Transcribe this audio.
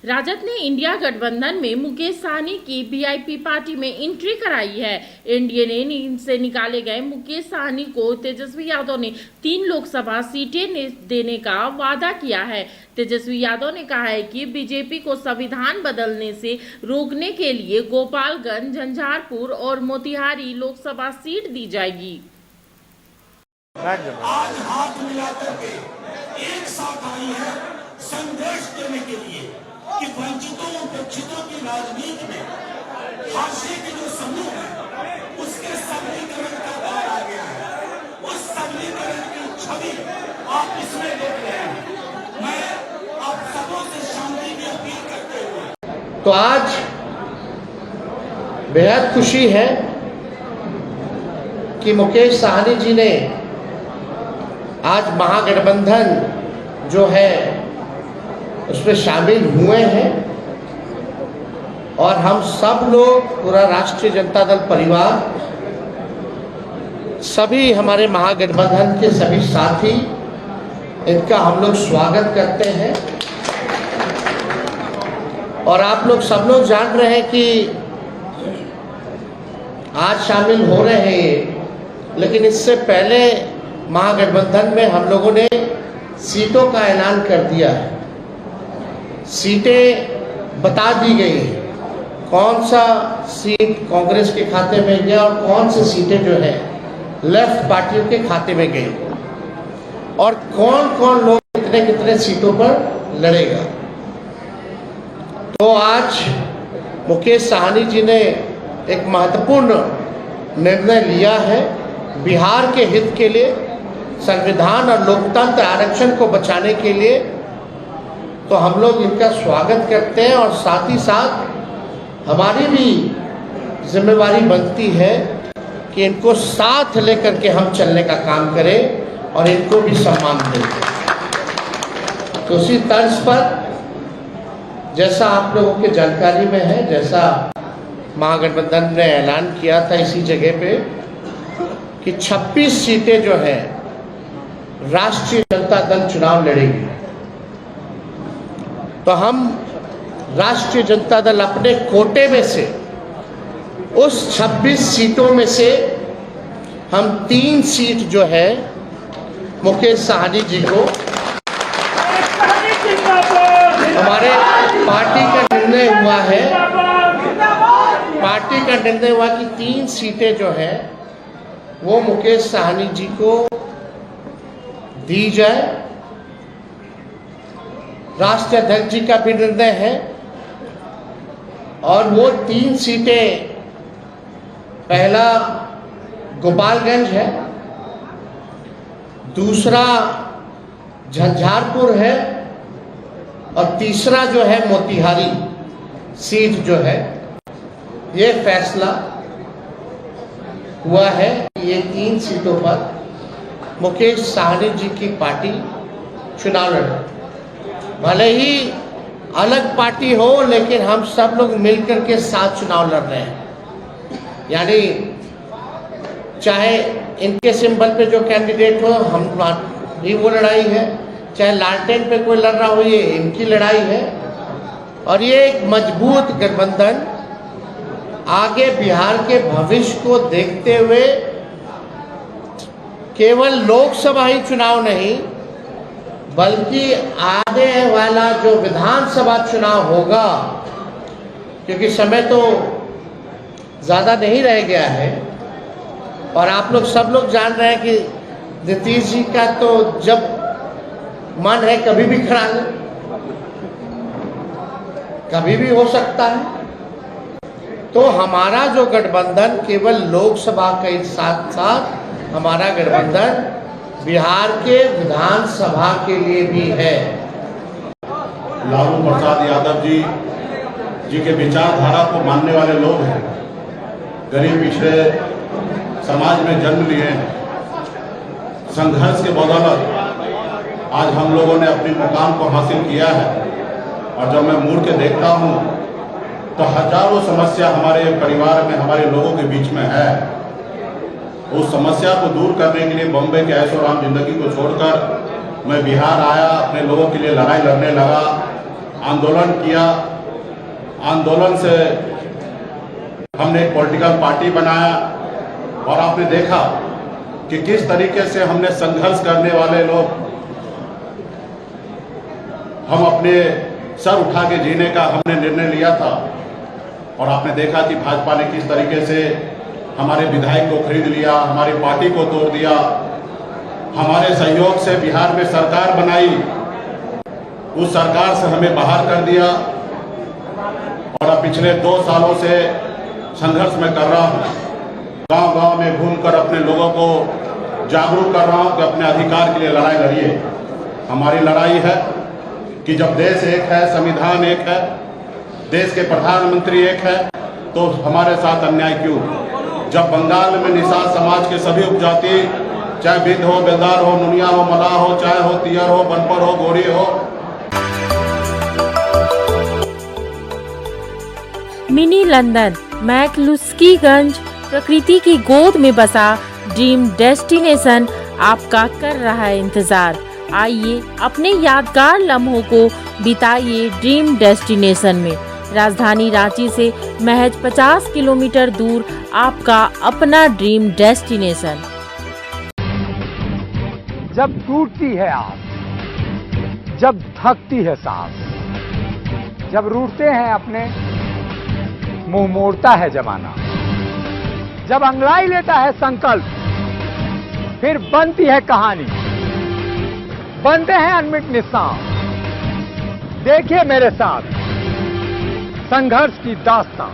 राजद ने इंडिया गठबंधन में मुकेश सहनी की वीआईपी पार्टी में एंट्री कराई है। एनडीए ने नींद से निकाले गए मुकेश सहनी को तेजस्वी यादव ने 3 लोकसभा सीटें देने का वादा किया है। तेजस्वी यादव ने कहा है कि बीजेपी को संविधान बदलने से रोकने के लिए गोपालगंज, झंझारपुर और मोतिहारी लोकसभा सीट दी जाएगी। आज हाथ मिलाकर के एक साथ आई है संदेश देने के लिए कि वंचितों उपेक्षितों की राजनीति में हाशिए के जो समूह है उसके सबलीकरण का दौर आ गया है। उस सबलीकरण की छवि आप इसमें देख रहे हैं। मैं आप सबों से शांति की अपील करते हुए तो आज बेहद खुशी है कि मुकेश सहनी जी ने आज महागठबंधन जो है उसमें शामिल हुए हैं और हम सब लोग, पूरा राष्ट्रीय जनता दल परिवार, सभी हमारे महागठबंधन के सभी साथी, इनका हम लोग स्वागत करते हैं। और आप लोग सब लोग जान रहे हैं कि आज शामिल हो रहे हैं ये, लेकिन इससे पहले महागठबंधन में हम लोगों ने सीटों का ऐलान कर दिया है। सीटें बता दी गई है, कौन सा सीट कांग्रेस के खाते में गया और कौन सी सीटें जो है लेफ्ट पार्टियों के खाते में गई, और कौन कौन लोग कितने कितने सीटों पर लड़ेगा। तो आज मुकेश सहनी जी ने एक महत्वपूर्ण निर्णय लिया है बिहार के हित के लिए, संविधान और लोकतंत्र आरक्षण को बचाने के लिए। तो हम लोग इनका स्वागत करते हैं और साथ ही साथ हमारी भी जिम्मेवारी बनती है कि इनको साथ लेकर के हम चलने का काम करें और इनको भी सम्मान दें। तो उसी तर्ज पर जैसा आप लोगों के जानकारी में है, जैसा महागठबंधन ने ऐलान किया था इसी जगह पे कि 26 सीटें जो है राष्ट्रीय जनता दल चुनाव लड़ेगी। तो हम राष्ट्रीय जनता दल अपने कोटे में से उस 26 सीटों में से हम 3 सीट जो है मुकेश सहनी जी को, हमारे पार्टी का निर्णय हुआ है, पार्टी का निर्णय हुआ कि 3 सीटें जो है वो मुकेश सहनी जी को दी जाए। राष्ट्रीय अध्यक्ष जी का भी निर्णय है और वो 3 सीटें, पहला गोपालगंज है, दूसरा झंझारपुर है और तीसरा जो है मोतिहारी सीट जो है। ये फैसला हुआ है कि ये 3 सीटों पर मुकेश सहनी जी की पार्टी चुनाव लड़े। भले ही अलग पार्टी हो, लेकिन हम सब लोग मिलकर के साथ चुनाव लड़ रहे हैं। यानी चाहे इनके सिंबल पे जो कैंडिडेट हो, हम भी वो लड़ाई है, चाहे लालटेन पे कोई लड़ रहा हो, ये इनकी लड़ाई है। और ये एक मजबूत गठबंधन आगे बिहार के भविष्य को देखते हुए केवल लोकसभा ही चुनाव नहीं, बल्कि आने वाला जो विधानसभा चुनाव होगा, क्योंकि समय तो ज़्यादा नहीं रह गया है और आप लोग सब लोग जान रहे हैं कि नीतीश जी का तो जब मन है कभी भी खड़ा ले, कभी भी हो सकता है। तो हमारा जो गठबंधन केवल लोकसभा के साथ साथ हमारा गठबंधन बिहार के विधानसभा के लिए भी है। लालू प्रसाद यादव जी के विचारधारा को मानने वाले लोग हैं, गरीब पिछड़े समाज में जन्म लिए हैं। संघर्ष के बदौलत आज हम लोगों ने अपनी मुकाम को हासिल किया है। और जब मैं मुड़ के देखता हूँ तो हजारों समस्या हमारे परिवार में, हमारे लोगों के बीच में है। उस समस्या को दूर करने के लिए बॉम्बे के ऐशोआराम जिंदगी को छोड़कर मैं बिहार आया, अपने लोगों के लिए लड़ाई लड़ने लगा। आंदोलन किया। आंदोलन से हमने एक पॉलिटिकल पार्टी बनाया और आपने देखा कि किस तरीके से हमने संघर्ष करने वाले लोग हम अपने सर उठा के जीने का हमने निर्णय लिया था। और आपने देखा कि भाजपा ने किस तरीके से हमारे विधायक को खरीद लिया, हमारी पार्टी को तोड़ दिया, हमारे सहयोग से बिहार में सरकार बनाई, उस सरकार से हमें बाहर कर दिया। और अब पिछले 2 सालों से संघर्ष में कर रहा हूँ, गांव-गांव में घूमकर अपने लोगों को जागरूक कर रहा हूँ कि अपने अधिकार के लिए लड़ाई लड़िए। हमारी लड़ाई है कि जब देश एक है, संविधान एक है, देश के प्रधानमंत्री एक है, तो हमारे साथ अन्याय क्यों? जब बंगाल में निषाद समाज के सभी उपजाति, चाहे बिंद हो, बेलदार हो, नुनिया हो, मलाह हो, चाय हो, तियर हो, बनपर हो, गोरी हो। मिनी लंदन मैक्लुस्कीगंज प्रकृति की गोद में बसा ड्रीम डेस्टिनेशन आपका कर रहा है इंतजार। आइए अपने यादगार लम्हों को बिताइए ड्रीम डेस्टिनेशन में। राजधानी रांची से महज 50 किलोमीटर दूर आपका अपना ड्रीम डेस्टिनेशन। जब टूटती है आस, जब थकती है सांस, जब रूठते हैं अपने, मुंह मोड़ता है जमाना, जब अंगड़ाई लेता है संकल्प, फिर बनती है कहानी, बनते हैं अनमिट निशान। देखिए मेरे साथ संघर्ष की दास्तां।